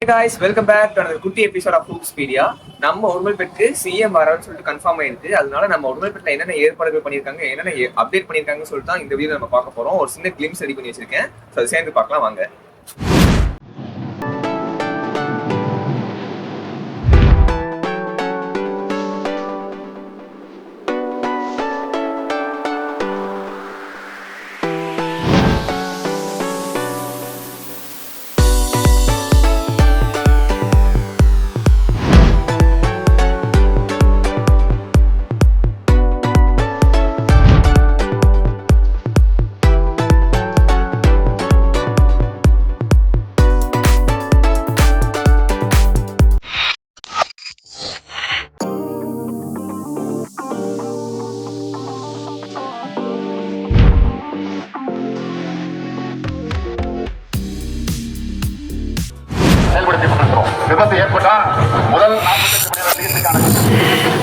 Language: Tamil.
guys, welcome back to another குட்டி எபிசோட் ஆஃப் ஹூப்ஸ்பீடியா. நம்ம உடுமல்பேட்டுக்கு சிஎம் வரான்னு சொல்லிட்டு கன்ஃபார்ம் ஆயிருக்கு. அதனால நம்ம உடுமல்பேட்டில் என்னென்ன ஏற்பாடுகள் பண்ணியிருக்காங்க, என்னென்ன அப்டேட் பண்ணியிருக்காங்கன்னு சொல்லிட்டு தான் இந்த வீடியோ நம்ம பார்க்க போறோம். ஒரு சின்ன கிளிம்ஸ் ரெடி பண்ணி வச்சிருக்கேன். ஸோ அது சேர்ந்து பார்க்கலாம் வாங்க. செயல்படுத்திக் கொண்டிருக்கிறோம். விபத்து ஏற்பட்டால் முதல் 48 மணி நேரம்